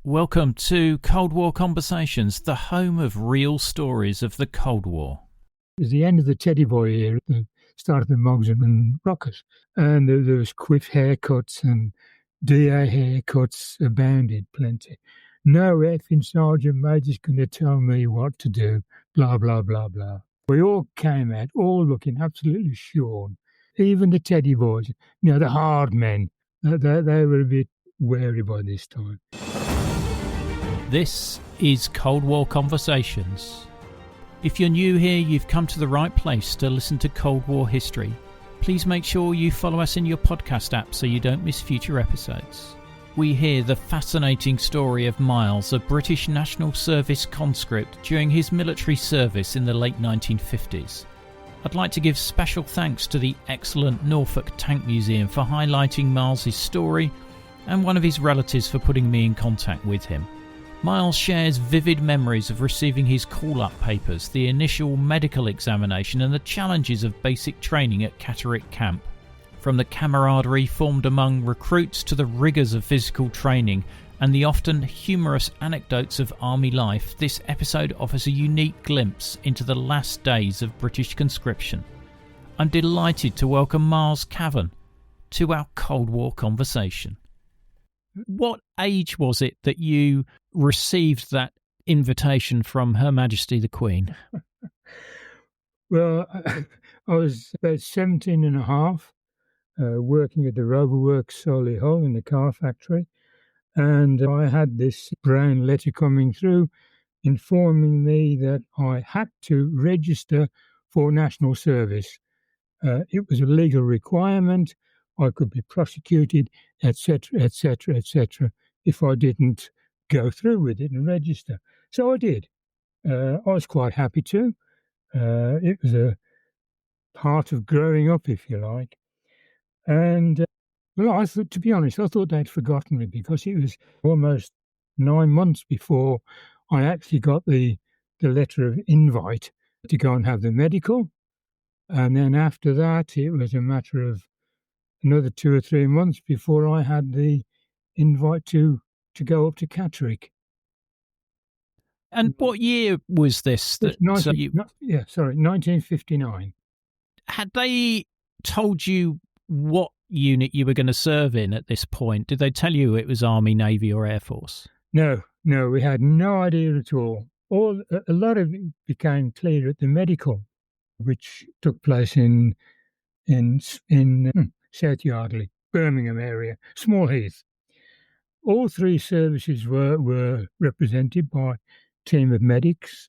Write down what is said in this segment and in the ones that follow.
Welcome to Cold War Conversations, the home of real stories of the Cold War. It was the end of the Teddy Boy era, the start of the Mogs and Rockers. And there was quiff haircuts and DA haircuts abounded plenty. No effing Sergeant Major's going to tell me what to do, blah, blah, blah, blah. We all came out, all looking absolutely shorn. Even the Teddy Boys, the hard men, they were a bit wary by this time. This is Cold War Conversations. If you're new here, you've come to the right place to listen to Cold War history. Please make sure you follow us in your podcast app so you don't miss future episodes. We hear the fascinating story of Miles, a British National Service conscript during his military service in the late 1950s. I'd like to give special thanks to the excellent Norfolk Tank Museum for highlighting Miles' story and one of his relatives for putting me in contact with him. Miles shares vivid memories of receiving his call-up papers, the initial medical examination and the challenges of basic training at Catterick Camp. From the camaraderie formed among recruits to the rigours of physical training and the often humorous anecdotes of army life, this episode offers a unique glimpse into the last days of British conscription. I'm delighted to welcome Miles Cavan to our Cold War conversation. What age was it that you received that invitation from Her Majesty the Queen? Well, I was about 17 and a half, working at the Rover Works Solihull in the car factory, and I had this brown letter coming through informing me that I had to register for national service. It was a legal requirement. I could be prosecuted, etc., etc., etc., if I didn't go through with it and register. So I did. I was quite happy to. It was a part of growing up, if you like. And, I thought, to be honest, I thought they'd forgotten me because it was almost 9 months before I actually got the letter of invite to go and have the medical. And then after that, it was a matter of another 2 or 3 months before I had the invite to go up to Catterick. And what year was this? 1959. Had they told you what unit you were going to serve in at this point? Did they tell you it was Army, Navy or Air Force? No, we had no idea at all. A lot of it became clear at the medical, which took place in South Yardley, Birmingham area, Small Heath. All three services were represented by a team of medics.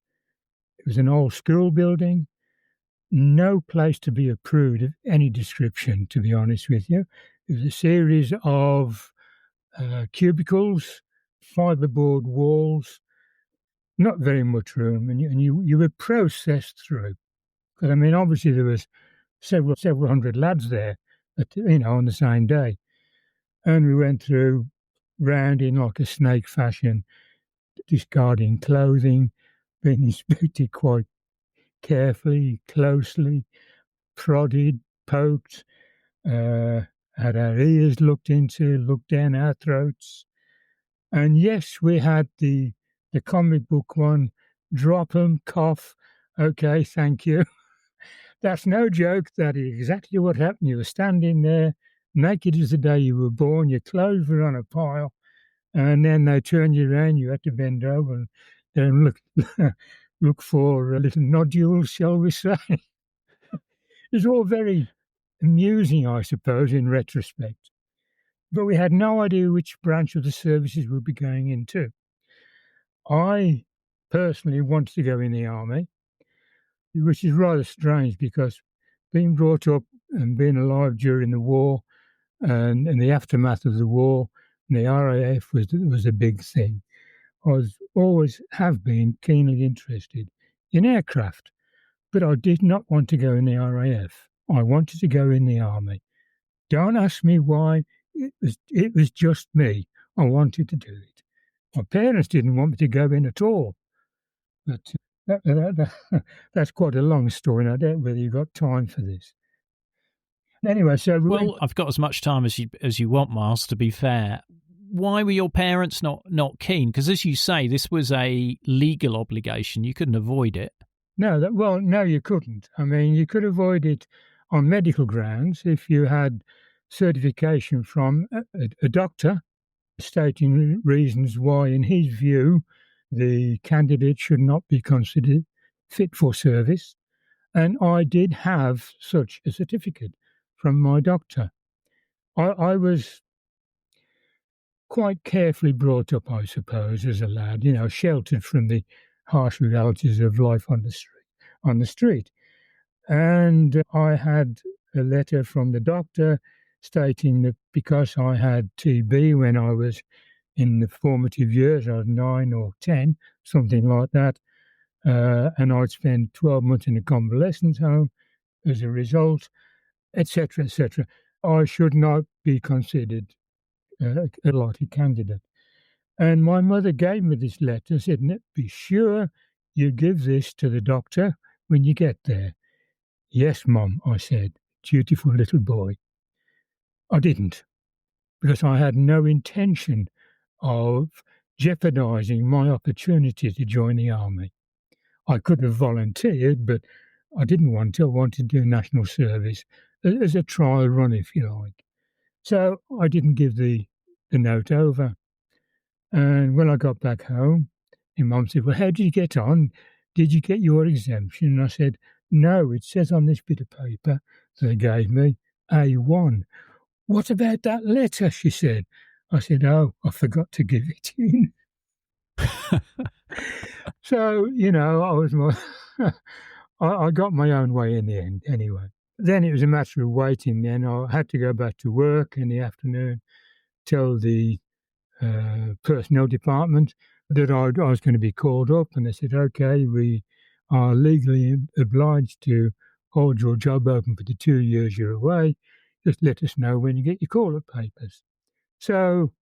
It was an old school building, no place to be approved of any description, to be honest with you. It was a series of cubicles, fibreboard walls, not very much room, and you were processed through. Because, obviously there was several hundred lads there, on the same day. And we went through round in like a snake fashion, discarding clothing, being inspected quite carefully, closely, prodded, poked, had our ears looked into, looked down our throats. And yes, we had the comic book one, drop 'em, cough, okay, thank you. That's no joke. That is exactly what happened. You were standing there, naked as the day you were born. Your clothes were on a pile, and then they turned you around. You had to bend over and then look for little nodules, shall we say. It's all very amusing, I suppose, in retrospect. But we had no idea which branch of the services we'd be going into. I personally wanted to go in the army, which is rather strange because being brought up and being alive during the war and the aftermath of the war, and the RAF was a big thing. I always have been keenly interested in aircraft, but I did not want to go in the RAF. I wanted to go in the army. Don't ask me why. It was just me. I wanted to do it. My parents didn't want me to go in at all, but that's quite a long story, and I doubt whether you've got time for this. Anyway, so I've got as much time as you want, Miles, to be fair. why were your parents not keen? Because as you say, this was a legal obligation. You couldn't avoid it. No, no, you couldn't. I mean, you could avoid it on medical grounds if you had certification from a doctor stating reasons why, in his view, the candidate should not be considered fit for service. And I did have such a certificate from my doctor. I was quite carefully brought up, I suppose, as a lad, sheltered from the harsh realities of life on the street. And I had a letter from the doctor stating that because I had TB when I was in the formative years, I was 9 or 10, something like that, and I'd spent 12 months in a convalescent home as a result, etc., etc. I should not be considered a likely candidate. And my mother gave me this letter, said, be sure you give this to the doctor when you get there. Yes, Mum, I said, dutiful little boy. I didn't, because I had no intention of jeopardising my opportunity to join the army. I could have volunteered, but I didn't want to. I wanted to do national service as a trial run, if you like. So I didn't give the note over. And when I got back home, my mum said, well, how did you get on? Did you get your exemption? And I said, no, it says on this bit of paper that they gave me, A1. What about that letter? She said. I said, oh, I forgot to give it in. So, I was I got my own way in the end anyway. Then it was a matter of waiting. Then I had to go back to work in the afternoon, tell the personnel department that I was going to be called up, and they said, okay, we are legally obliged to hold your job open for the 2 years you're away. Just let us know when you get your call-up papers. So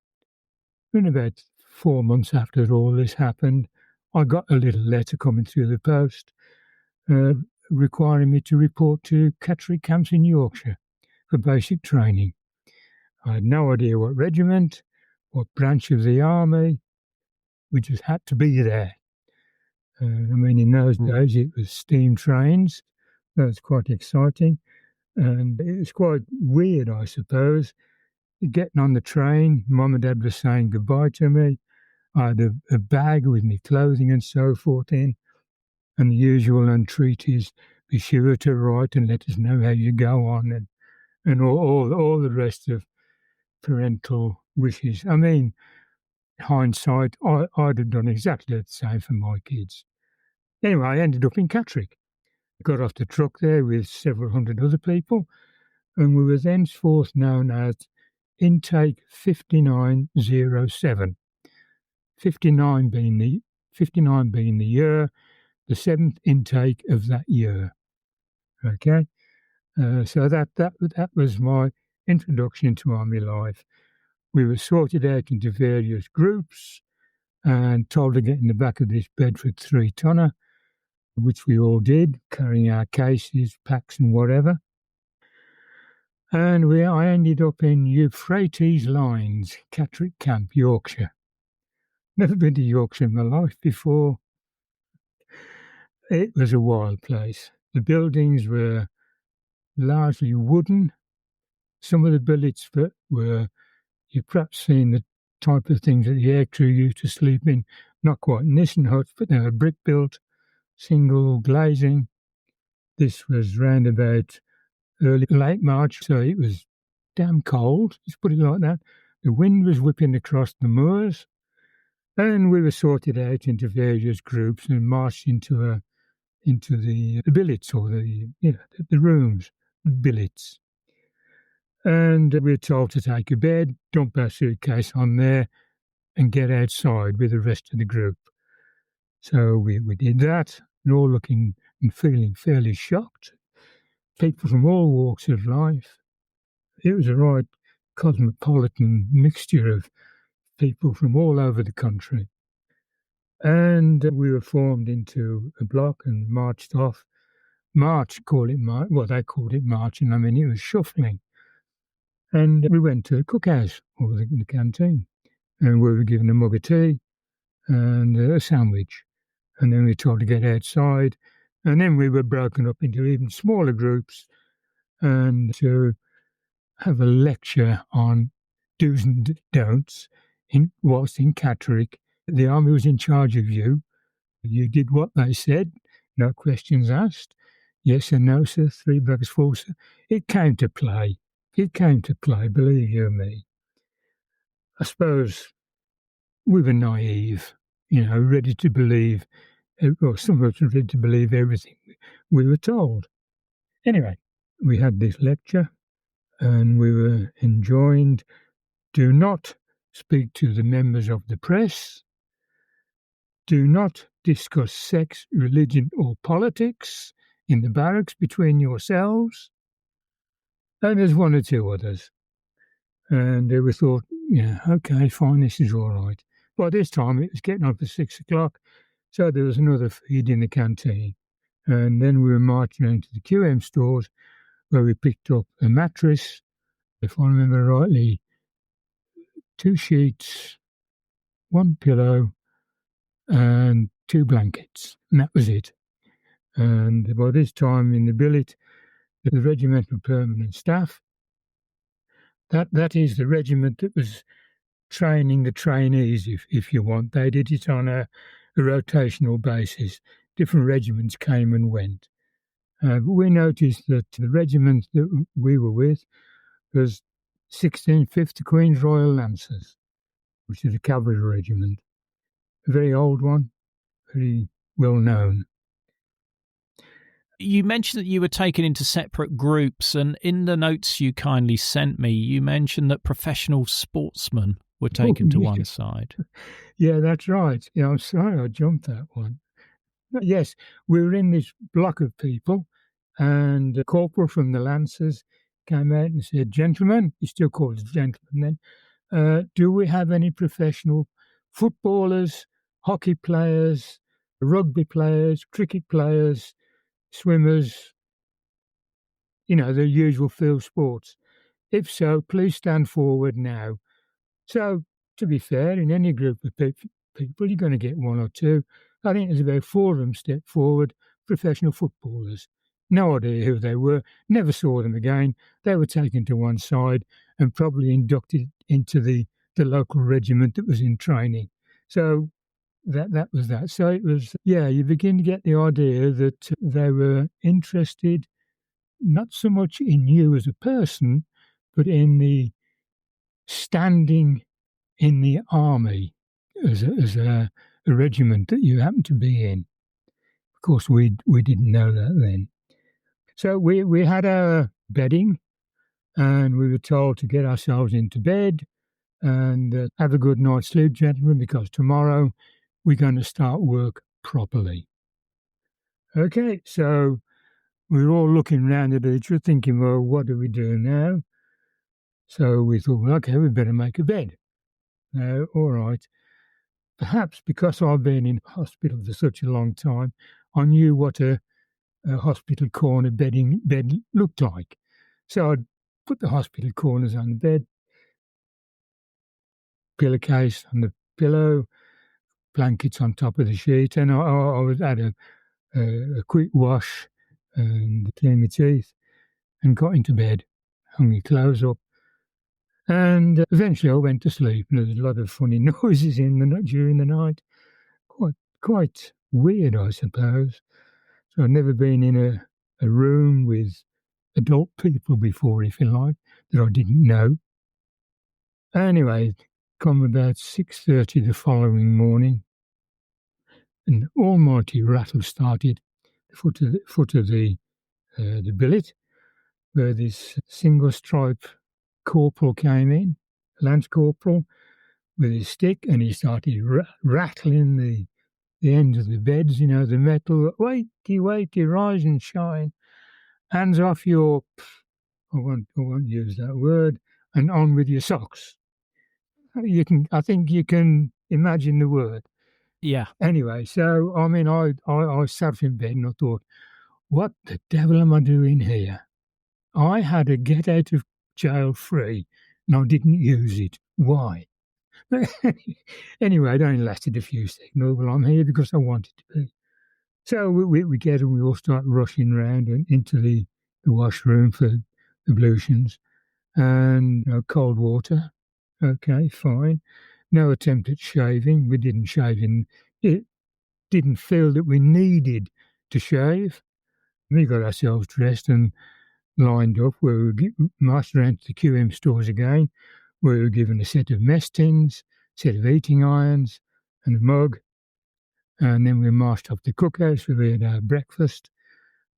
in about 4 months after all this happened, I got a little letter coming through the post requiring me to report to Catterick Camps in Yorkshire for basic training. I had no idea what regiment, what branch of the army. We just had to be there. In those days it was steam trains. That was quite exciting. And it was quite weird, I suppose. Getting on the train, Mum and Dad were saying goodbye to me. I had a bag with my clothing and so forth in, and the usual entreaties, be sure to write and let us know how you go on, and all the rest of parental wishes. Hindsight, I'd have done exactly the same for my kids. Anyway, I ended up in Catterick. Got off the truck there with several hundred other people, and we were thenceforth known as Intake 5907. 59 being the year, the seventh intake of that year. Okay, so that was my introduction to army life. We were sorted out into various groups and told to get in the back of this Bedford 3-tonner, which we all did, carrying our cases, packs and whatever. And I ended up in Euphrates Lines, Catterick Camp, Yorkshire. Never been to Yorkshire in my life before. It was a wild place. The buildings were largely wooden. Some of the billets were, you've perhaps seen the type of things that the aircrew used to sleep in, not quite Nissen huts, but they were brick-built, single glazing. This was round about late March, so it was damn cold, let's put it like that. The wind was whipping across the moors, and we were sorted out into various groups and marched into the billets, or the rooms, billets. And we were told to take a bed, dump our suitcase on there, and get outside with the rest of the group. So we did that, and all looking and feeling fairly shocked. People from all walks of life. It was a right cosmopolitan mixture of people from all over the country. And we were formed into a block and marched off. They called it marching. It was shuffling. And we went to the cookhouse, or the canteen. and we were given a mug of tea and a sandwich. And then we tried to get outside, and then we were broken up into even smaller groups and to have a lecture on do's and don'ts whilst in Catterick. The army was in charge of you. You did what they said, no questions asked. Yes and no, sir, 3 bags full, sir. It came to play. It came to play, believe you me. I suppose we were naive, ready to believe, or some of us were ready to believe everything we were told. Anyway, we had this lecture and we were enjoined, do not speak to the members of the press, do not discuss sex, religion or politics in the barracks between yourselves. And there's one or two others. And we thought, yeah, okay, fine, this is all right. By this time, it was getting on for 6 o'clock, so there was another feed in the canteen. And then we were marching into the QM stores where we picked up a mattress, if I remember rightly, 2 sheets, 1 pillow, and 2 blankets. And that was it. And by this time in the billet, the regimental permanent staff, that is the regiment that was training the trainees, if you want. They did it on a rotational basis. Different regiments came and went. But we noticed that the regiment that we were with was 16th Queen's Royal Lancers, which is a cavalry regiment. A very old one, very well known. You mentioned that you were taken into separate groups, and in the notes you kindly sent me, you mentioned that professional sportsmen were taken to one side. Yeah, that's right. Yeah, I'm sorry I jumped that one. Yes, we were in this block of people, and a corporal from the Lancers came out and said, gentlemen, he still called us gentlemen then, do we have any professional footballers, hockey players, rugby players, cricket players, swimmers, the usual field sports? If so, please stand forward now. So, to be fair, in any group of people, you're going to get 1 or 2. I think there's about 4 of them stepped forward, professional footballers. No idea who they were, never saw them again. They were taken to one side and probably inducted into the local regiment that was in training. So that was that. So it was, you begin to get the idea that they were interested not so much in you as a person, but in the standing in the army as a regiment that you happen to be in. Of course, we didn't know that then. So we had our bedding, and we were told to get ourselves into bed and have a good night's sleep, gentlemen, because tomorrow we're going to start work properly. Okay, so we were all looking round at each other thinking, well, what do we do now? So we thought, well, okay, we better make a bed. Now, all right. Perhaps because I've been in hospital for such a long time, I knew what a hospital corner bed looked like. So I'd put the hospital corners on the bed, pillowcase on the pillow, blankets on top of the sheet, and I would add a quick wash and clean my teeth and got into bed, hung my clothes up. And eventually I went to sleep, and there was a lot of funny noises during the night. Quite weird, I suppose. So I'd never been in a room with adult people before, if you like, that I didn't know. Anyway, come about 6:30 the following morning, an almighty rattle started at the foot of the billet, where this single stripe corporal came in, lance corporal, with his stick, and he started rattling the end of the beds, the metal. Wakey, rise and shine. Hands off your, I won't use that word, and on with your socks. I think you can imagine the word. Yeah. Anyway, so, I sat in bed and I thought, what the devil am I doing here? I had a get out of jail free and I didn't use it. Why? Anyway, it only lasted a few seconds. Oh, well, I'm here because I wanted to be. So we get and we all start rushing around and into the washroom for ablutions and cold water. Okay, fine. No attempt at shaving. We didn't shave in. It didn't feel that we needed to shave. We got ourselves dressed and lined up. We were marched around to the QM stores again. We were given a set of mess tins, a set of eating irons, and a mug. And then we marched up to the cookhouse where we had our breakfast.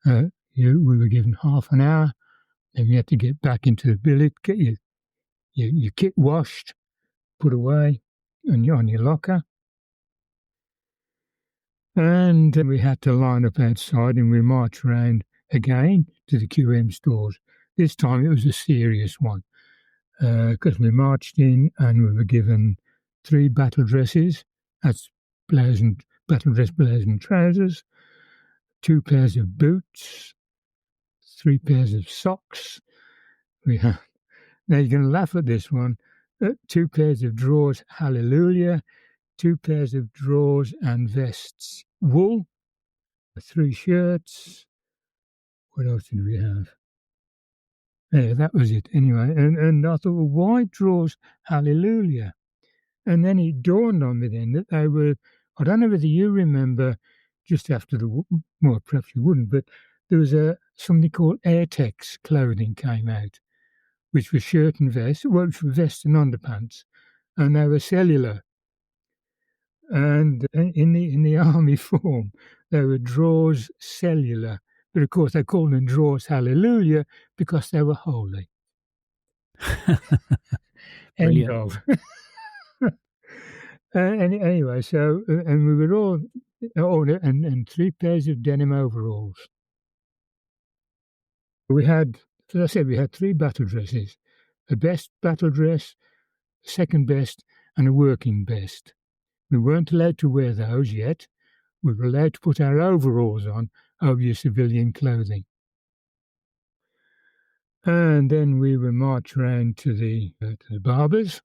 We were given half an hour. Then we had to get back into the billet, get your kit washed, put away on your locker. And we had to line up outside and we marched around again to the QM stores. This time it was a serious one because we marched in and we were given 3 battle dresses. That's battle dress blouse and trousers, 2 pairs of boots, 3 pairs of socks. Now you're going to laugh at this one. 2 pairs of drawers, hallelujah. 2 pairs of drawers and vests, wool, 3 shirts. What else did we have? Yeah, that was it anyway. And I thought, well, why drawers, hallelujah? And then it dawned on me then that they were, I don't know whether you remember, just after well, perhaps you wouldn't, but there was something called Airtex clothing came out, which was shirt and vest, well, which were vests and underpants, and they were cellular. And in the army form, they were drawers cellular. But of course, they called them drawers hallelujah because they were holy. End of. Anyway, so, and we were all, and 3 pairs of denim overalls. We had, as I said, we had 3 battle dresses, a best battle dress, a second best, and a working best. We weren't allowed to wear those yet. We were allowed to put our overalls on over your civilian clothing. And then we were marched around to the barbers,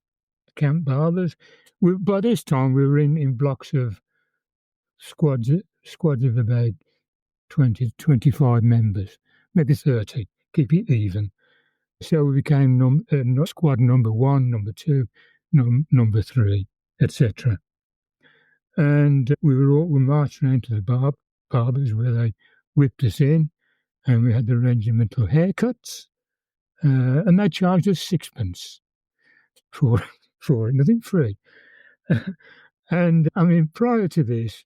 camp barbers. By this time, we were in blocks of squads of about 20 to 25 members, maybe 30, keep it even. So we became squad number 1, number 2, number 3, etc. And we marched around to the barbers where they whipped us in, and we had the regimental haircuts, and they charged us 6pence for it, nothing free. And I mean, prior to this,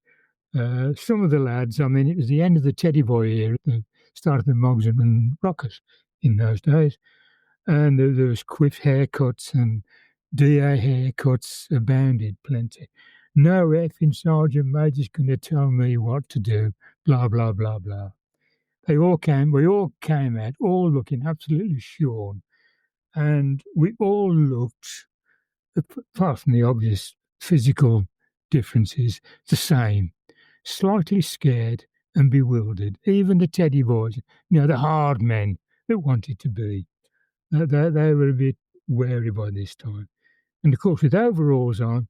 some of the lads, I mean, it was the end of the Teddy Boy era, the start of the Mogs and Rockers in those days, and there was quiff haircuts and DA haircuts abounded plenty. No effing sergeant major's going to tell me what to do, blah, blah, blah, blah. We all came out, all looking absolutely shorn, and we all looked, apart from the obvious physical differences, the same, slightly scared and bewildered. Even the Teddy boys, the hard men that wanted to be, they were a bit wary by this time. And of course, with overalls on,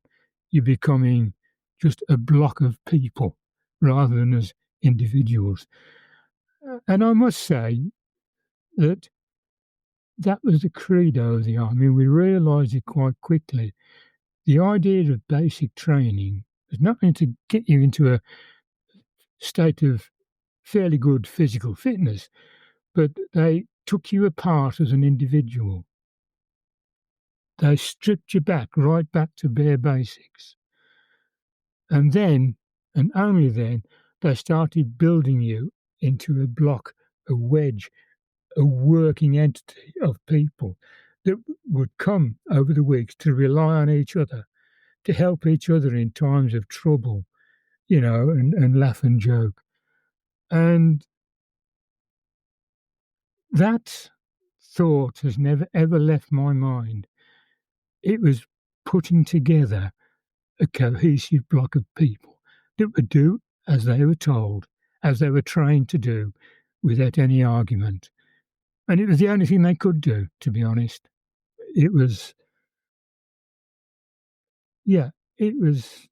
you're becoming just a block of people rather than as individuals. And I must say that was the credo of the army. We realised it quite quickly. The idea of basic training was not only to get you into a state of fairly good physical fitness, but they took you apart as an individual. They stripped you right back to bare basics. And then, and only then, they started building you into a block, a wedge, a working entity of people that would come over the weeks to rely on each other, to help each other in times of trouble, and laugh and joke. And that thought has never, ever left my mind. It was putting together a cohesive block of people that would do as they were told, as they were trained to do, without any argument. And it was the only thing they could do, to be honest. It was yeah, it was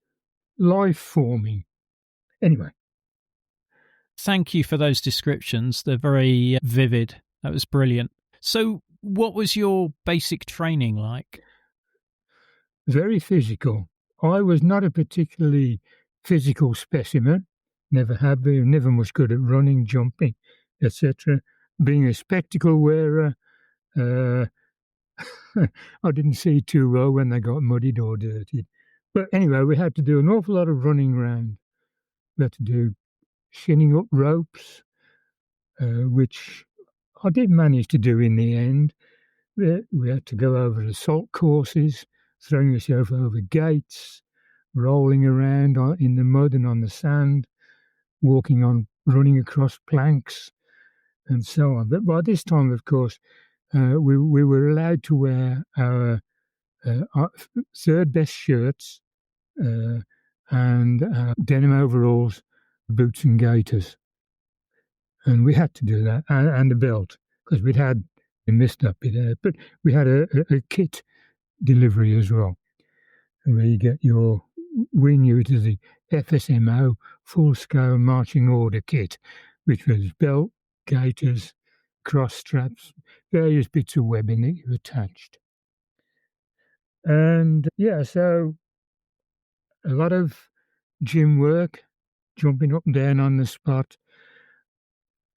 life-forming. Anyway. Thank you for those descriptions. They're very vivid. That was brilliant. So, what was your basic training like? Very physical. I was not a particularly physical specimen, never have been, never much good at running, jumping, etc. Being a spectacle wearer, uh, I didn't see too well when they got muddied or dirtied. But anyway, we had to do an awful lot of running around. We had to do shinning up ropes, which I did manage to do in the end. We had to go over assault courses, throwing yourself over gates, rolling around in the mud and on the sand, running across planks, and so on. But by this time, of course, we were allowed to wear our third best shirts and denim overalls, boots and gaiters. And we had to do that, and a belt, because we missed up it, but we had a kit delivery as well, where you get we knew it as the FSMO, full-scale marching order kit, which was belt, gaiters, cross straps, various bits of webbing that you attached. And yeah, so a lot of gym work, jumping up and down on the spot,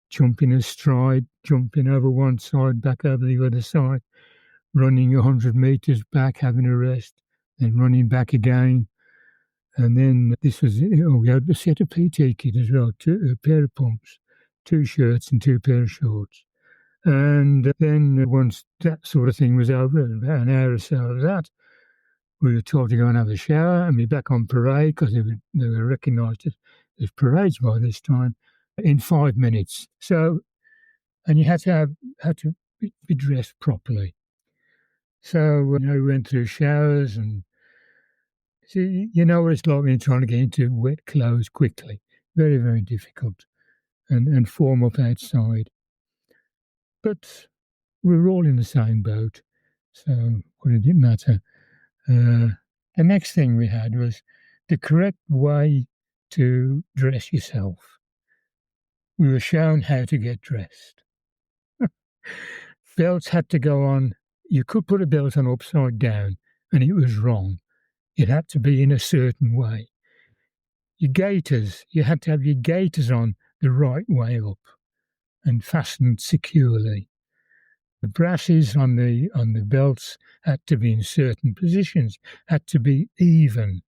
jumping astride, jumping over one side, back over the other side, running 100 metres back, having a rest, then running back again. And then we had a set of PT kit as well, a pair of pumps, 2 shirts and 2 pair of shorts. And then once that sort of thing was over, about an hour or so of that, we were told to go and have a shower and be back on parade, because they were recognised as parades by this time, in 5 minutes. So, and you had to be dressed properly. So, we went through showers, and see, you know what it's like when you're trying to get into wet clothes quickly. Very, very difficult, and form up outside. But we were all in the same boat, so what did it matter? The next thing we had was the correct way to dress yourself. We were shown how to get dressed. Belts had to go on. You could put a belt on upside down, and it was wrong. It had to be in a certain way. Your gaiters, you had to have your gaiters on the right way up and fastened securely. The brasses on the belts had to be in certain positions, had to be even,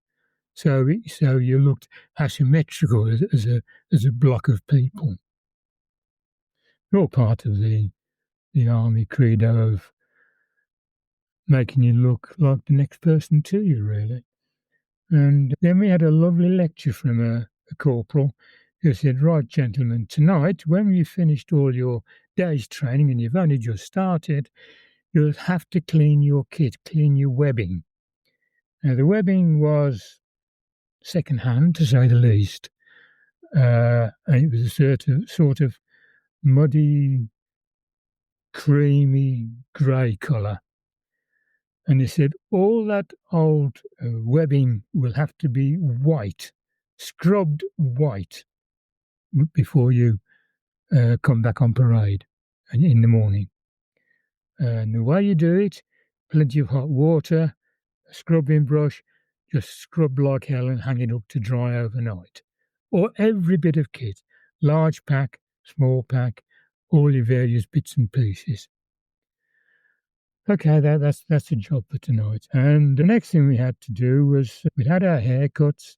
so you looked asymmetrical as a block of people. All part of the army credo of making you look like the next person to you, really. And then we had a lovely lecture from a corporal who said, "Right, gentlemen, tonight, when you've finished all your day's training and you've only just started, you'll have to clean your kit, clean your webbing." Now, the webbing was second-hand, to say the least. And it was a sort of muddy, creamy, grey colour. And he said, all that old webbing will have to be white, scrubbed white, before you come back on parade in the morning. And the way you do it, plenty of hot water, a scrubbing brush, just scrub like hell and hang it up to dry overnight. Or every bit of kit, large pack, small pack, all your various bits and pieces. Okay, that's the job for tonight. And the next thing we had to do was we'd had our haircuts,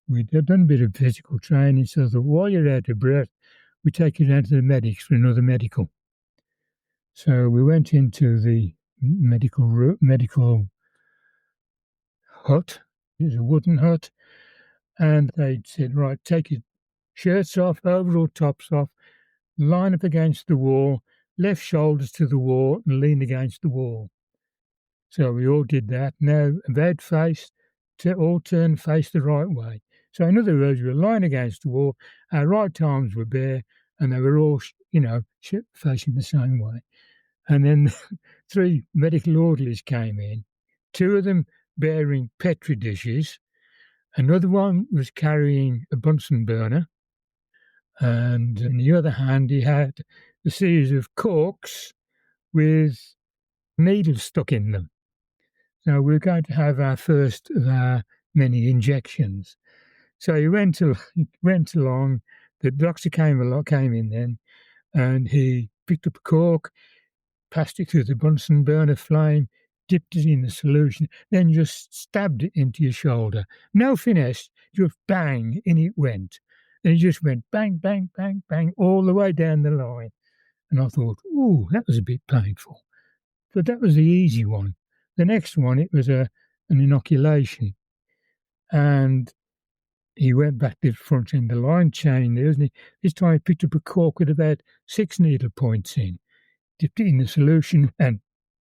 we'd done a bit of physical training, so that while you're out of breath, we take you down to the medics for another medical. So we went into the medical hut. It was a wooden hut, and they said, "Right, take your shirts off, overall tops off, line up against the wall, left shoulders to the wall, and lean against the wall." So we all did that. Now, about face, all turn face the right way. So in other words, we were lying against the wall, our right arms were bare, and they were all, facing the same way. And then 3 medical orderlies came in. 2 of them bearing Petri dishes. Another one was carrying a Bunsen burner. And in the other hand, he had a series of corks with needles stuck in them. So we're going to have our first of our many injections. So he went along. The doctor came in then, and he picked up a cork, passed it through the Bunsen burner flame, dipped it in the solution, then just stabbed it into your shoulder. No finesse, just bang, in it went. And it just went bang, bang, bang, bang, all the way down the line. And I thought, ooh, that was a bit painful. But that was the easy one. The next one, it was an inoculation. And he went back to the front end of the line, chain there, and this time he picked up a cork with about 6 needle points in, dipped it in the solution, and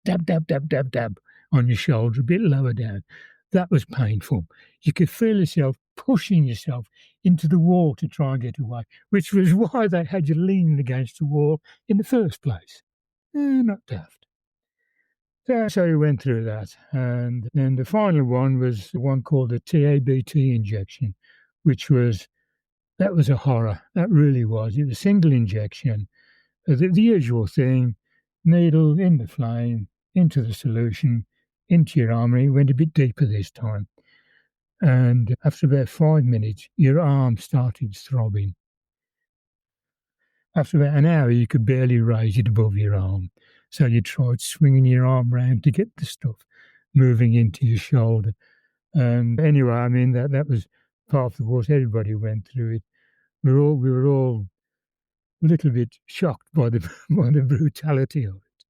dab, dab, dab, dab, dab on your shoulder, a bit lower down. That was painful. You could feel yourself pushing yourself into the wall to try and get away, which was why they had you leaning against the wall in the first place. Not daft. So we went through that. And then the final one was the one called the TABT injection, that was a horror. That really was. It was a single injection. The usual thing, needle in the flame, into the solution, into your arm. It went a bit deeper this time. And after about 5 minutes, your arm started throbbing. After about an hour, you could barely raise it above your arm. So you tried swinging your arm round to get the stuff moving into your shoulder. And anyway, I mean, that was part of the course. Everybody went through it. We were all a little bit shocked by the brutality of it.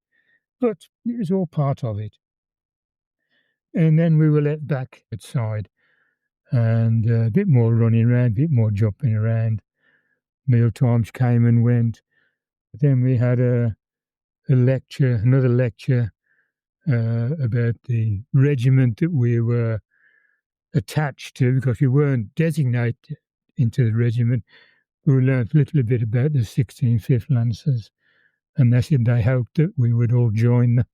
But it was all part of it. And then we were let back outside, and a bit more running around, a bit more jumping around. Meal times came and went. Then we had another lecture about the regiment that we were attached to, because we weren't designated into the regiment. We learned a little bit about the 16th Lancers, and they said they hoped that we would all join them.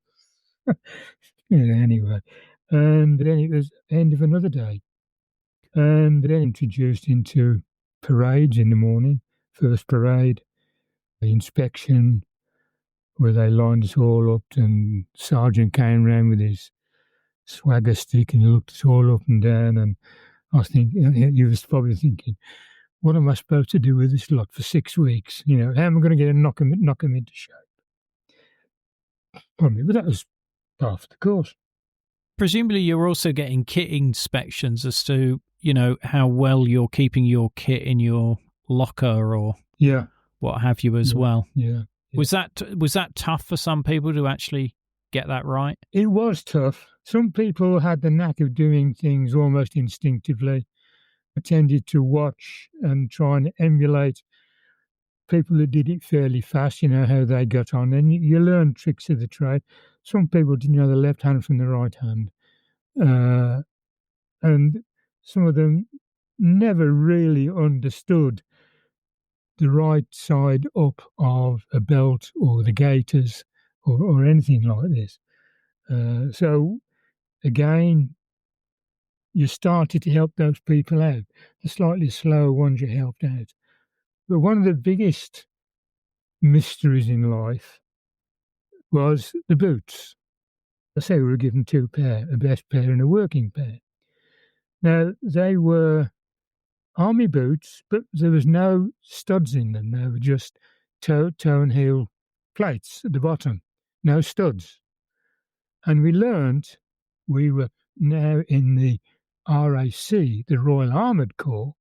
Anyway, and then it was the end of another day. And then introduced into parades in the morning. First parade, the inspection, where they lined us all up, and the sergeant came round with his swagger stick and looked us all up and down. And I was thinking, he was probably thinking, what am I supposed to do with this lot for 6 weeks? How am I going to get a knock 'em into shape? Probably, but that was part of the course. Presumably you're also getting kit inspections as to, how well you're keeping your kit in your locker or what have you as well. Yeah. Was that tough for some people to actually get that right? It was tough. Some people had the knack of doing things almost instinctively. I tended to watch and try and emulate people who did it fairly fast, how they got on. And you learn tricks of the trade. Some people didn't know the left hand from the right hand. And some of them never really understood the right side up of a belt or the gaiters or anything like this. So, again, you started to help those people out. The slightly slower ones you helped out. But one of the biggest mysteries in life was the boots. I say we were given 2 pair, a best pair and a working pair. Now, they were army boots, but there was no studs in them. They were just toe and heel plates at the bottom, no studs. And we were now in the RAC, the Royal Armoured Corps,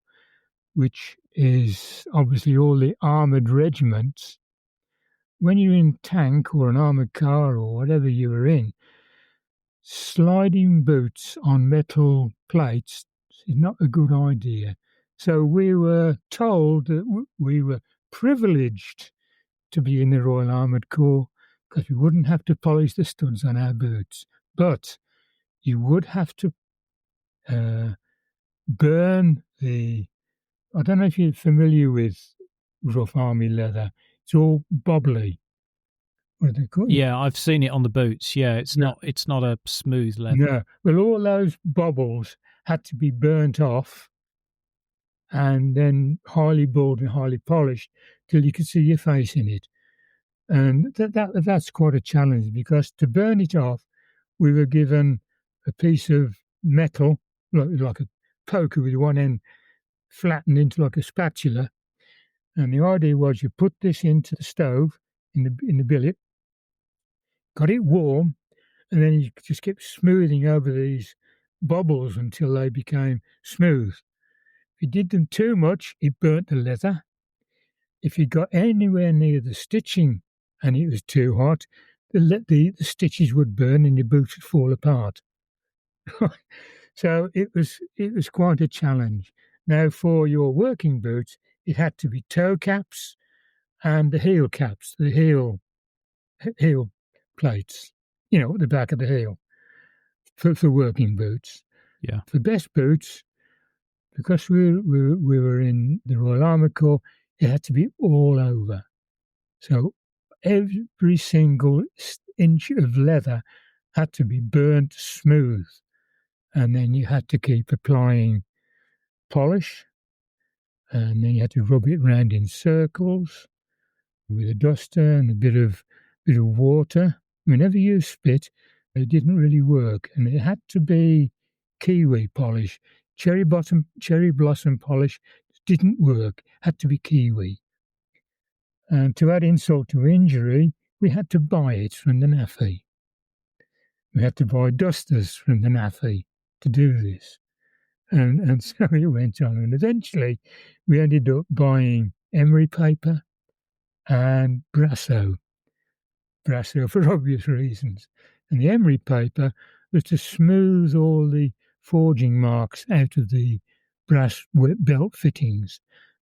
which is obviously all the armoured regiments. When you're in a tank or an armoured car or whatever you were in, sliding boots on metal plates is not a good idea. So we were told that we were privileged to be in the Royal Armoured Corps because we wouldn't have to polish the studs on our boots. But you would have to burn I don't know if you're familiar with rough army leather. It's all bobbly. what do they call it? Yeah, I've seen it on the boots. Yeah, it's not a smooth leather. No. Well, all those bobbles had to be burnt off and then highly boiled and highly polished till you could see your face in it. And that's quite a challenge, because to burn it off, we were given a piece of metal, like a poker with one end flattened into like a spatula. And the idea was you put this into the stove in the billet, got it warm, and then you just kept smoothing over these bubbles until they became smooth. If you did them too much, it burnt the leather. If you got anywhere near the stitching and it was too hot, the stitches would burn and your boots would fall apart. So it was quite a challenge. Now, for your working boots, it had to be toe caps and the heel caps, the heel plates, at the back of the heel for working boots. Yeah. For best boots, because we were in the Royal Army Corps, it had to be all over. So every single inch of leather had to be burnt smooth. And then you had to keep applying polish. And then you had to rub it around in circles with a duster and a bit of water. Whenever you spit, it didn't really work. And it had to be kiwi polish. Cherry blossom polish didn't work. Had to be kiwi. And to add insult to injury, we had to buy it from the NAFI. We had to buy dusters from the NAFI to do this. And so it went on. And eventually we ended up buying emery paper and brasso for obvious reasons. And the emery paper was to smooth all the forging marks out of the brass belt fittings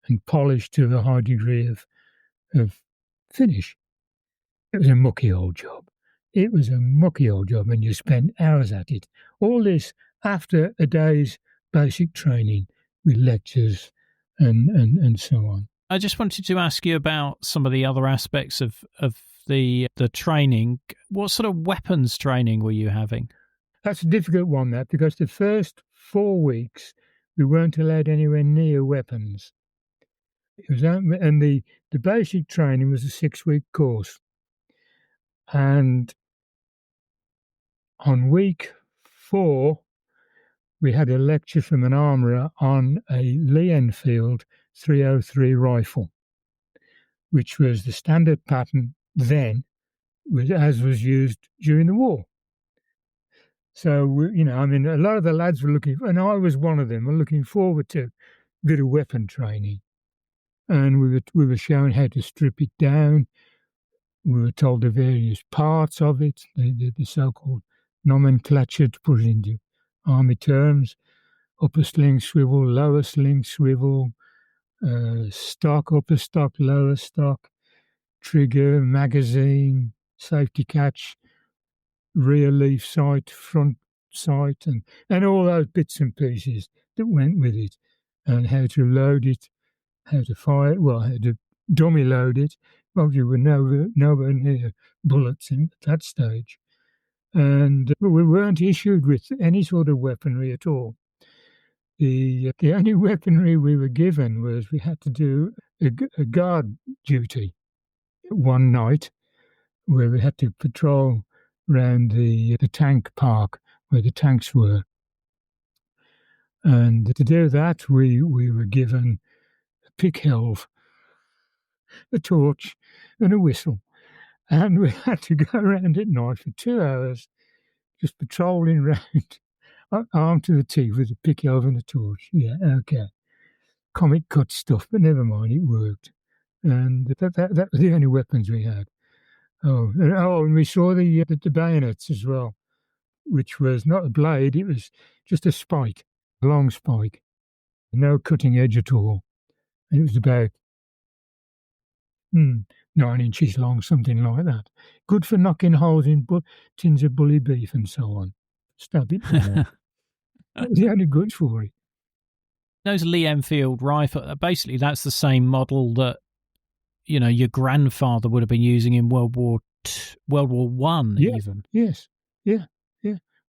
and polish to a high degree of finish. It was a mucky old job. And you spent hours at it. All this after a day's basic training with lectures and so on. I just wanted to ask you about some of the other aspects of the training. What sort of weapons training were you having? That's a difficult one, because the first 4 weeks we weren't allowed anywhere near weapons. And the basic training was a 6-week course. And on week 4, we had a lecture from an armourer on a Lee Enfield 303 rifle, which was the standard pattern then, as was used during the war. So, a lot of the lads were and I was one of them, were looking forward to a bit of weapon training. And we were shown how to strip it down. We were told the various parts of it, the so-called nomenclature, to put it into army terms: upper sling swivel, lower sling swivel, stock, upper stock, lower stock, trigger, magazine, safety catch, rear leaf sight, front sight, and all those bits and pieces that went with it, and how to load it, how to fire it, how to dummy load it. Obviously, we were nowhere near bullets at that stage. And we weren't issued with any sort of weaponry at all. The only weaponry we were given was we had to do a guard duty one night, where we had to patrol around the tank park where the tanks were. And to do that, we were given a pick helve, a torch, and a whistle. And we had to go around at night for 2 hours, just patrolling around, armed to the teeth with a pick helve and a torch. Yeah, okay. Comic cut stuff, but never mind, it worked. And that was the only weapons we had. And we saw the bayonets as well, which was not a blade, it was just a spike, a long spike, no cutting edge at all. It was about 9 inches long, something like that. Good for knocking holes in tins of bully beef and so on. Stab it down. That was the only good for it. Those Lee Enfield rifle, basically that's the same model that, your grandfather would have been using in World War World War One, Yeah, even. yes, yeah.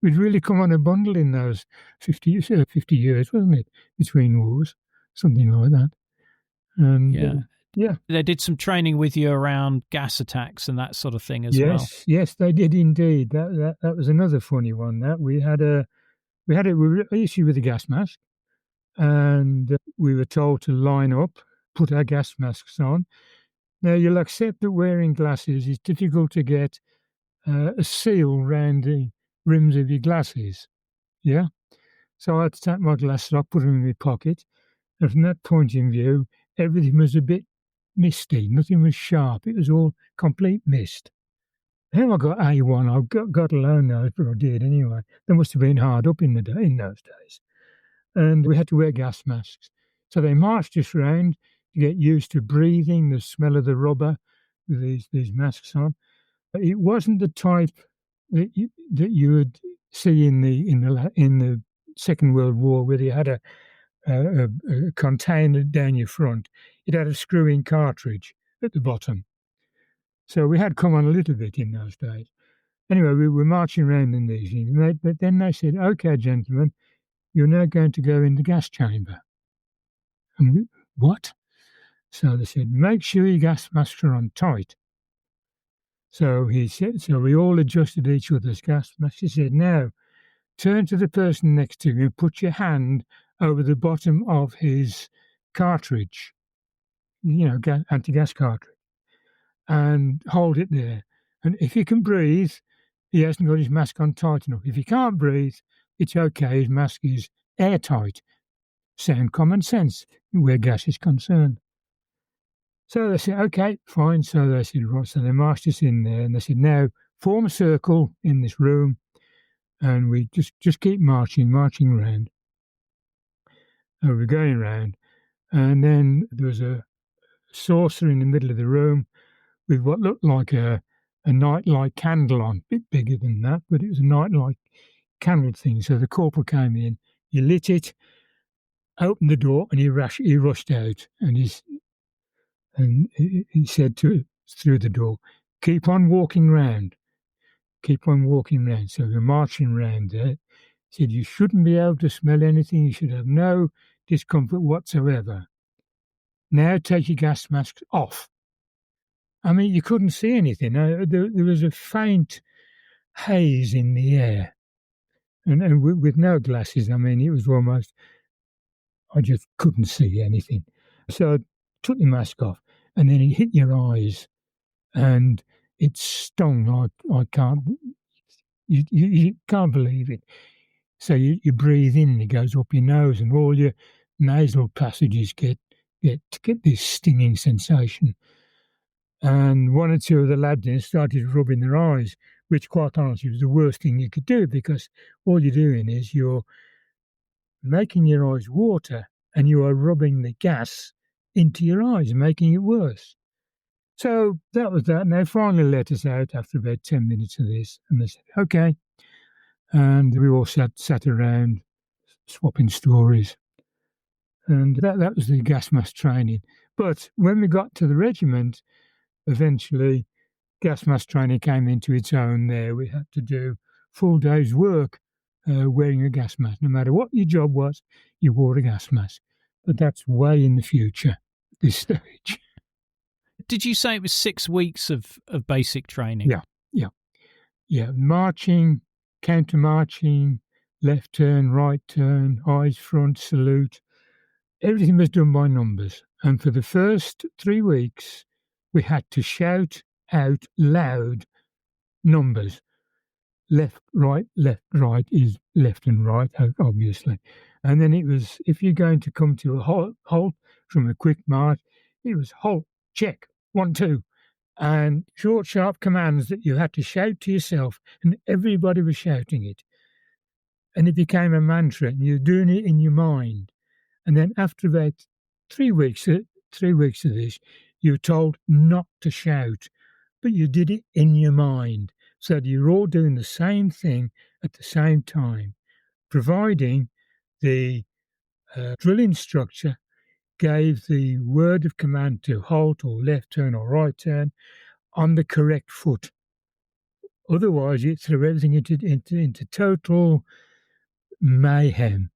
We'd really come on a bundle in those 50 years, wasn't it, between wars, something like that. And yeah. They did some training with you around gas attacks and that sort of thing as well. Yes, they did indeed. That was another funny one. That we were issued with a gas mask, and we were told to line up, put our gas masks on. Now you'll accept that wearing glasses is difficult to get a seal round the rims of your glasses. Yeah. So I had to take my glasses off, put them in my pocket, and from that point in view, everything was a bit misty. Nothing was sharp. It was all complete mist. How I got A1, I got alone now, but I did anyway. They must have been hard up in those days. And we had to wear gas masks. So they marched us round to get used to breathing the smell of the rubber with these masks on. It wasn't the type that you would see in the Second World War, where you had a container down your front. It had a screw-in cartridge at the bottom. So we had come on a little bit in those days. Anyway, we were marching around in these things, but then they said, "Okay, gentlemen, you're now going to go in the gas chamber." And we, what? So they said, "Make sure your gas masks are on tight." So we all adjusted each other's gas masks. He said, "Now, turn to the person next to you, put your hand over the bottom of his cartridge, anti-gas cartridge, and hold it there. And if he can breathe, he hasn't got his mask on tight enough. If he can't breathe, it's okay. His mask is airtight." Sound common sense where gas is concerned. So they said, "Okay, fine." So they said, right. So they marched us in there, and they said, "Now form a circle in this room, and we just keep marching around." And we're going round, and then there was a saucer in the middle of the room with what looked like a nightlight candle on, a bit bigger than that, but it was a nightlight candle thing. So the corporal came in, he lit it, opened the door, and he rushed out, and he said through the door, "Keep on walking round, keep on walking round." So we're marching round there. He said, "You shouldn't be able to smell anything. You should have no discomfort whatsoever. Now take your gas masks off." I mean, you couldn't see anything. There was a faint haze in the air, and with no glasses, I mean, it was almost, I just couldn't see anything. So I took the mask off, and then it hit your eyes, and it stung. I can't, you can't believe it. So you breathe in, and it goes up your nose, and all your nasal passages get this stinging sensation. And one or two of the lads then started rubbing their eyes, which quite honestly was the worst thing you could do, because all you're doing is you're making your eyes water and you are rubbing the gas into your eyes, making it worse. So that was that. And they finally let us out after about 10 minutes of this. And they said, "Okay." And we all sat around swapping stories. And that was the gas mask training. But when we got to the regiment, eventually gas mask training came into its own there. We had to do full day's work wearing a gas mask. No matter what your job was, you wore a gas mask. But that's way in the future at this stage. Did you say it was 6 weeks of basic training? Yeah. Marching, counter-marching, left turn, right turn, eyes front, salute. Everything was done by numbers. And for the first 3 weeks, we had to shout out loud numbers. Left, right is left and right, obviously. And then it was, if you're going to come to a halt from a quick march, it was halt, check, 1, 2. And short, sharp commands that you had to shout to yourself, and everybody was shouting it. And it became a mantra, and you're doing it in your mind. And then after about 3 weeks of this, you were told not to shout, but you did it in your mind, so that you're all doing the same thing at the same time, providing the drill instructor gave the word of command to halt or left turn or right turn on the correct foot Otherwise, you throw everything into total mayhem.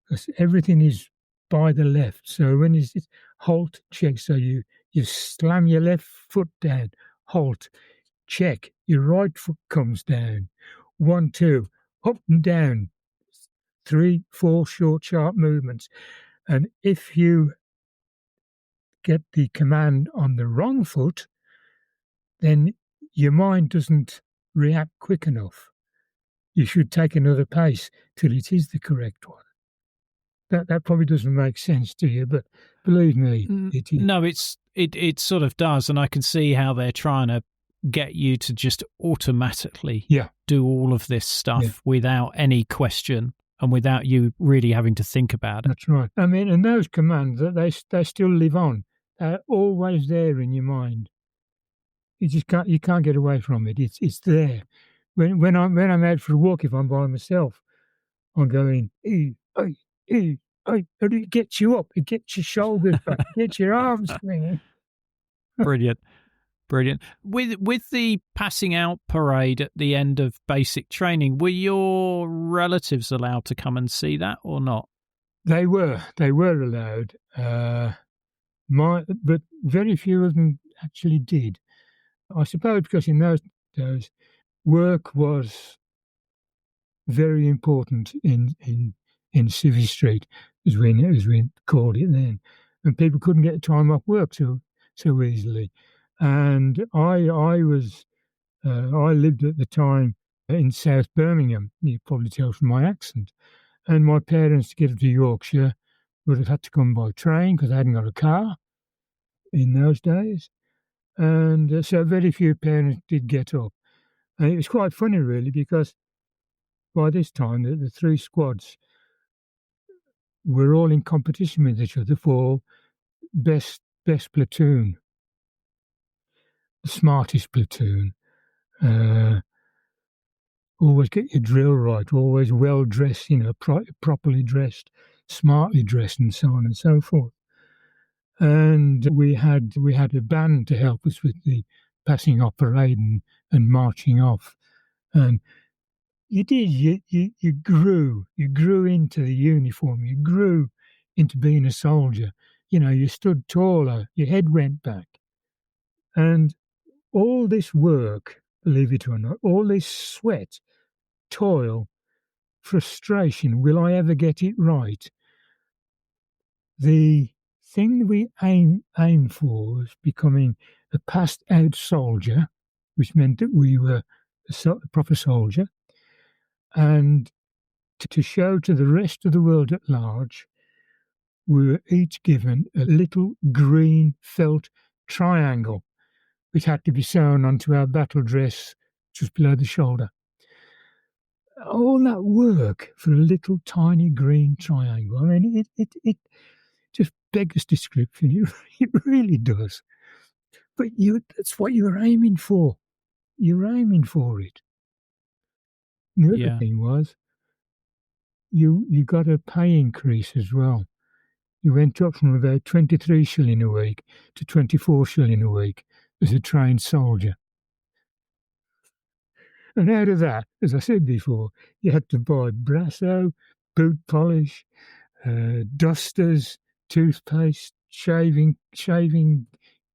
Because everything is by the left. So when it's halt, check. So you slam your left foot down, halt, check. Your right foot comes down. 1, 2, up and down. 3, 4 short, sharp movements. And if you get the command on the wrong foot, then your mind doesn't react quick enough. You should take another pace till it is the correct one. That probably doesn't make sense to you, but believe me, it is. No, it sort of does, and I can see how they're trying to get you to just automatically do all of this stuff without any question and without you really having to think about it. That's right. I mean, and those commands, they still live on. They're always there in your mind. You can't get away from it. It's there. When I'm out for a walk, if I'm by myself, I'm going, it gets you up, it gets your shoulders back, it gets your arms swinging. Brilliant. With the passing out parade at the end of basic training, were your relatives allowed to come and see that or not? They were allowed, but very few of them actually did. I suppose because in those days, work was very important in Civvy Street, as we called it then, and people couldn't get time off work so easily. And I lived at the time in South Birmingham. You probably tell from my accent. And my parents, to get up to Yorkshire, would have had to come by train because they hadn't got a car in those days. And so very few parents did get up. And it was quite funny, really, because by this time the three squads were all in competition with each other for best platoon, the smartest platoon. Always get your drill right, always well dressed, properly dressed, smartly dressed, and so on and so forth. And we had a band to help us with the passing off parade and marching off. And you grew into the uniform, you grew into being a soldier. You stood taller, your head went back. And all this work, believe it or not, all this sweat, toil, frustration, will I ever get it right? The thing we aim for was becoming a passed out soldier, which meant that we were a proper soldier, and to show to the rest of the world at large, we were each given a little green felt triangle, which had to be sewn onto our battle dress just below the shoulder. All that work for a little tiny green triangle. I mean, it just beggars description. It really does. But that's what you were aiming for. You were aiming for it. And the other thing was, you got a pay increase as well. You went up from about 23 shilling a week to 24 shilling a week as a trained soldier. And out of that, as I said before, you had to buy brasso, boot polish, dusters, toothpaste, shaving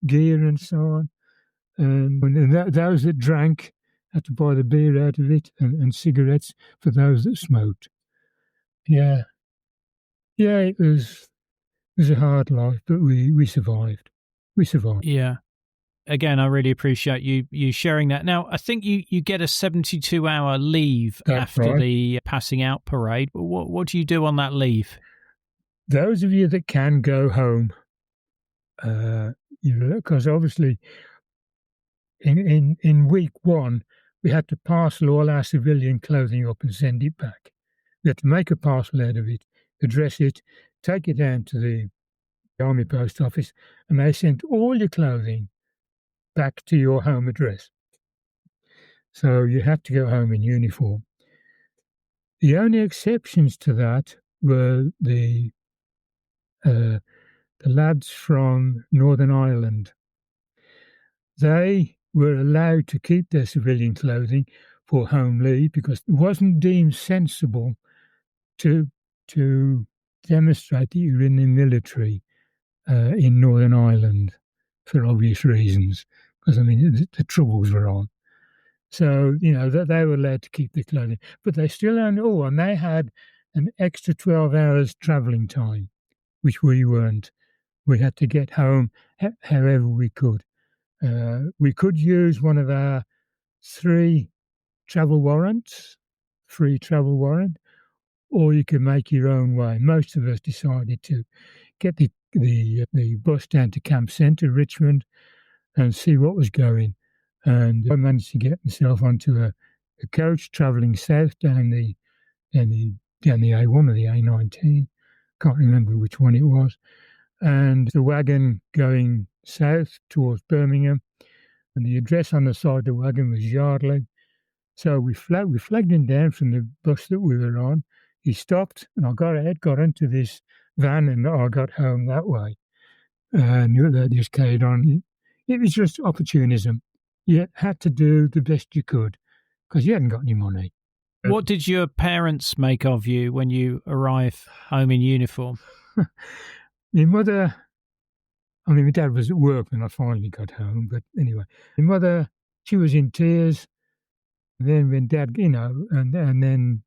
gear, and so on. And those that drank had to buy the beer out of it, and cigarettes for those that smoked. Yeah, it was a hard life, but we survived. Yeah. Again, I really appreciate you sharing that. Now, I think you get a 72-hour leave after the passing out parade. But what do you do on that leave? Those of you that can go home, because obviously in week one, we had to parcel all our civilian clothing up and send it back. We had to make a parcel out of it, address it, take it down to the Army Post Office, and they sent all your clothing back to your home address. So you had to go home in uniform. The only exceptions to that were the lads from Northern Ireland. They were allowed to keep their civilian clothing for home leave because it wasn't deemed sensible to demonstrate that you're in the military in Northern Ireland for obvious reasons, because I mean the troubles were on. So that they were allowed to keep their clothing, but they still only and they had an extra 12 hours travelling time, which we weren't. We had to get home however we could. We could use one of our 3 travel warrants, free travel warrant, or you could make your own way. Most of us decided to get the bus down to Camp Centre, Richmond, and see what was going. And I managed to get myself onto a coach travelling south down the A1 or the A19. Can't remember which one it was. And the wagon going south towards Birmingham. And the address on the side of the wagon was Yardley. So we flagged him down from the bus that we were on. He stopped, and I got into this van, and I got home that way. And they just carried on. It was just opportunism. You had to do the best you could because you hadn't got any money. What did your parents make of you when you arrived home in uniform? My dad was at work when I finally got home. But anyway, my mother, she was in tears. Then when Dad, and then,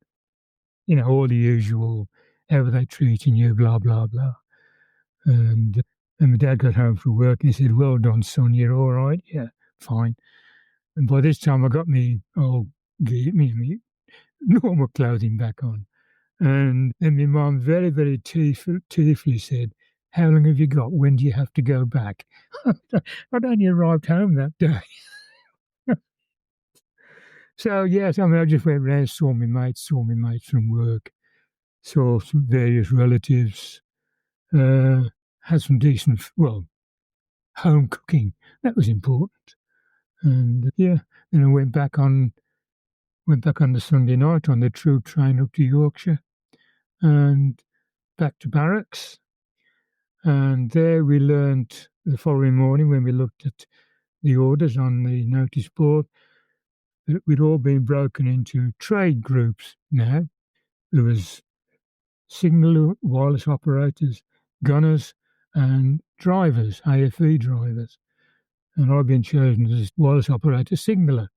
all the usual, how are they treating you, blah, blah, blah. And my dad got home from work and he said, "Well done, son, you're all right." "Yeah, fine." And by this time I got me normal clothing back on. And then my mum very, very tearfully said, "How long have you got? When do you have to go back?" I'd only arrived home that day. So, yes, I just went round, saw my mates from work, saw some various relatives, had some decent, home cooking. That was important. And, then I went back on the Sunday night on the troop train up to Yorkshire and back to barracks. And there we learnt the following morning when we looked at the orders on the notice board that we'd all been broken into trade groups now. There was signal wireless operators, gunners, and drivers, AFV drivers. And I'd been chosen as wireless operator signaller.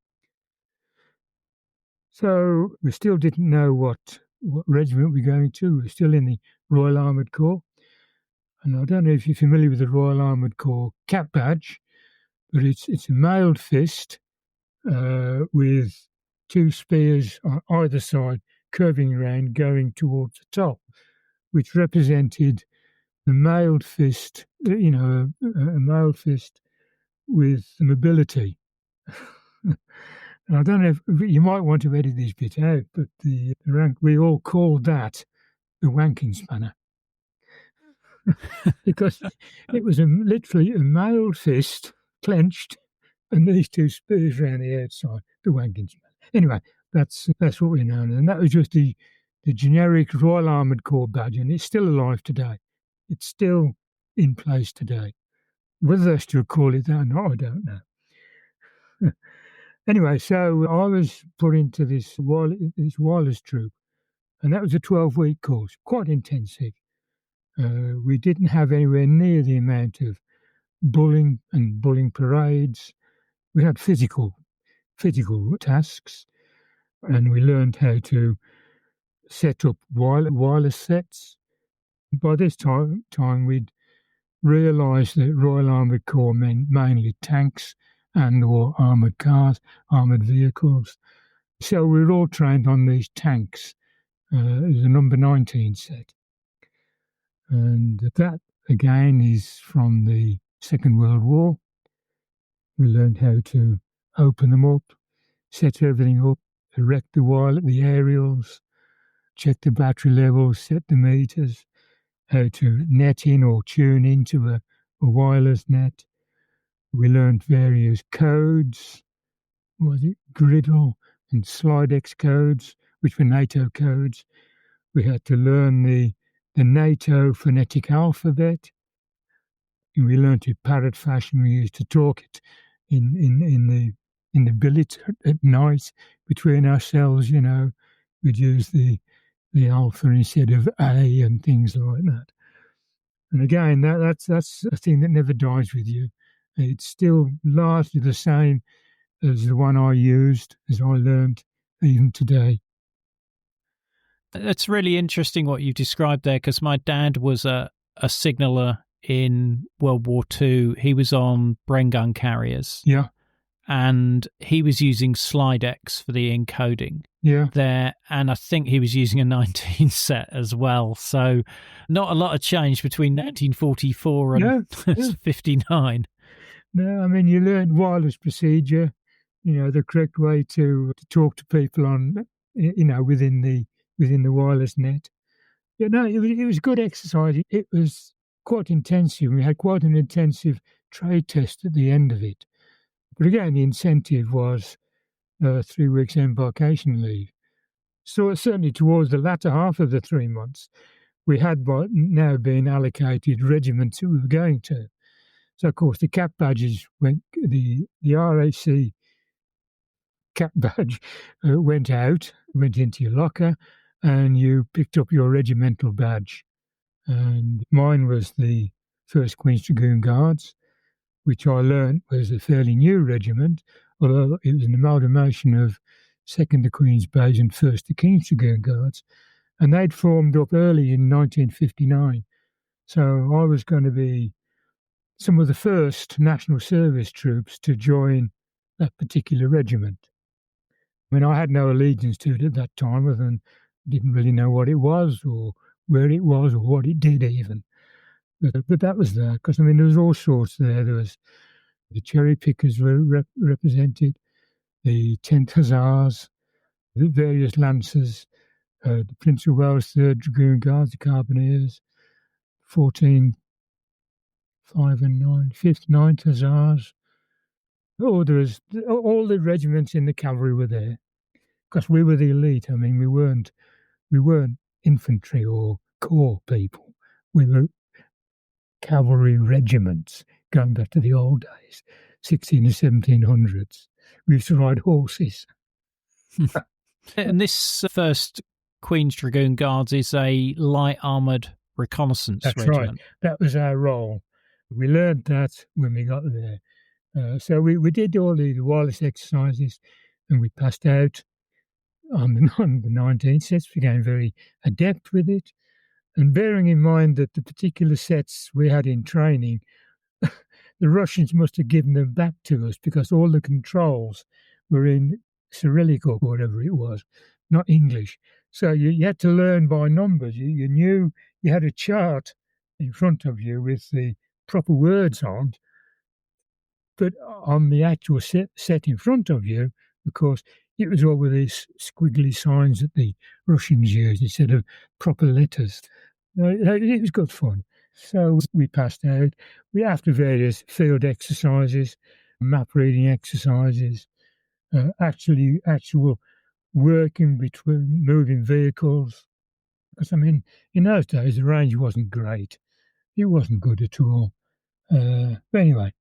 So we still didn't know what regiment we're going to. We were still in the Royal Armoured Corps. And I don't know if you're familiar with the Royal Armoured Corps cap badge, but it's a mailed fist with 2 spears on either side curving around going towards the top, which represented the mailed fist, a mailed fist with mobility. And I don't know if you might want to edit this bit out, but the rank, we all called that the wanking spanner. Because it was literally a mailed fist clenched and these 2 spears around the outside, the wanking spanner. Anyway, that's what we know. And that was just the generic Royal Armoured Corps badge, and it's still alive today. It's still in place today. Whether they still call it that or not, I don't know. Anyway, so I was put into this wireless troop, and that was a 12-week course, quite intensive. We didn't have anywhere near the amount of bullying and bullying parades. We had physical tasks, and we learned how to set up wireless sets. By this time we'd realised that Royal Armoured Corps meant mainly tanks and or armoured cars, armoured vehicles. So we were all trained on these tanks. It was a number 19 set. And that, again, is from the Second World War. We learned how to open them up, set everything up, erect the aerials, check the battery levels, set the meters, how to net in or tune into a wireless net. We learned various codes, Griddle and Slidex codes, which were NATO codes. We had to learn the NATO phonetic alphabet. And we learned it parrot fashion. We used to talk it in the billet at night between ourselves. We'd use the alpha instead of A and things like that. And again, that's a thing that never dies with you. It's still largely the same as the one I used, as I learned even today. That's really interesting what you described there, because my dad was a signaller in World War II. He was on Bren gun carriers. Yeah. And he was using Slidex for the encoding there. And I think he was using a 19 set as well. So not a lot of change between 1944 and 59. No, I mean, you learned wireless procedure, the correct way to talk to people on, within the wireless net. It was good exercise. It was quite intensive. We had quite an intensive trade test at the end of it. But again, the incentive was 3 weeks embarkation leave. So certainly towards the latter half of the 3 months, we had what now been allocated regiments that we were going to. So, of course, the cap badges went, the RAC cap badge went out, went into your locker, and you picked up your regimental badge. And mine was the 1st Queen's Dragoon Guards, which I learnt was a fairly new regiment, although it was an amalgamation of 2nd the Queen's Bays and 1st the King's Dragoon Guards. And they'd formed up early in 1959. So I was going to be some of the first National Service troops to join that particular regiment. I mean, I had no allegiance to it at that time, other than didn't really know what it was or where it was or what it did even. But that was there, because, I mean, there was all sorts there. There was the cherry pickers were represented, the 10th Hussars, the various Lancers, the Prince of Wales 3rd Dragoon Guards, the Carbineers, 14, 5 and 9, 5th, 9th Hussars. Oh, there was all the regiments in the cavalry were there, because we were the elite. I mean, we weren't infantry or corps people. We were cavalry regiments going back to the old days, 16 and 1700s. We used to ride horses. And this 1st Queen's Dragoon Guards is a light armoured reconnaissance regiment. That's right. That was our role. We learned that when we got there. So we did all the wireless exercises, and we passed out on the 19 sets, became very adept with it. And bearing in mind that the particular sets we had in training, the Russians must have given them back to us, because all the controls were in Cyrillic or whatever it was, not English. So you had to learn by numbers. You knew you had a chart in front of you with the proper words on, but on the actual set in front of you, of course, it was all with these squiggly signs that the Russians used instead of proper letters. It was good fun. So we passed out. After various field exercises, map reading exercises, actual working between moving vehicles. Because, I mean, in those days, the range wasn't great. It wasn't good at all. But anyway,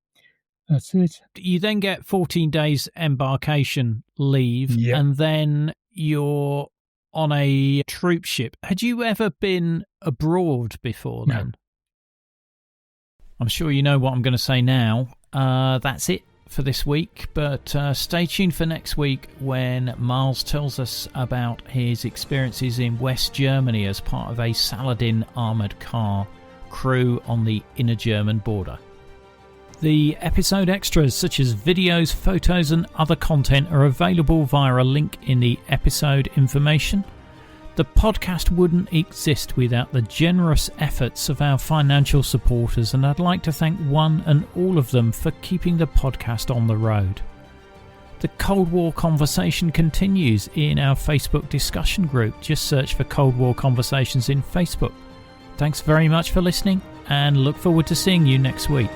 that's it. You then get 14 days embarkation leave, and then you're on a troop ship. Had you ever been abroad before then? No. I'm sure you know what I'm going to say now. That's it for this week, but stay tuned for next week when Miles tells us about his experiences in West Germany as part of a Saladin armoured car crew on the inner German border. The episode extras, such as videos, photos and other content, are available via a link in the episode information. The podcast wouldn't exist without the generous efforts of our financial supporters, and I'd like to thank one and all of them for keeping the podcast on the road. The Cold War conversation continues in our Facebook discussion group. Just search for Cold War Conversations in Facebook. Thanks very much for listening, and look forward to seeing you next week.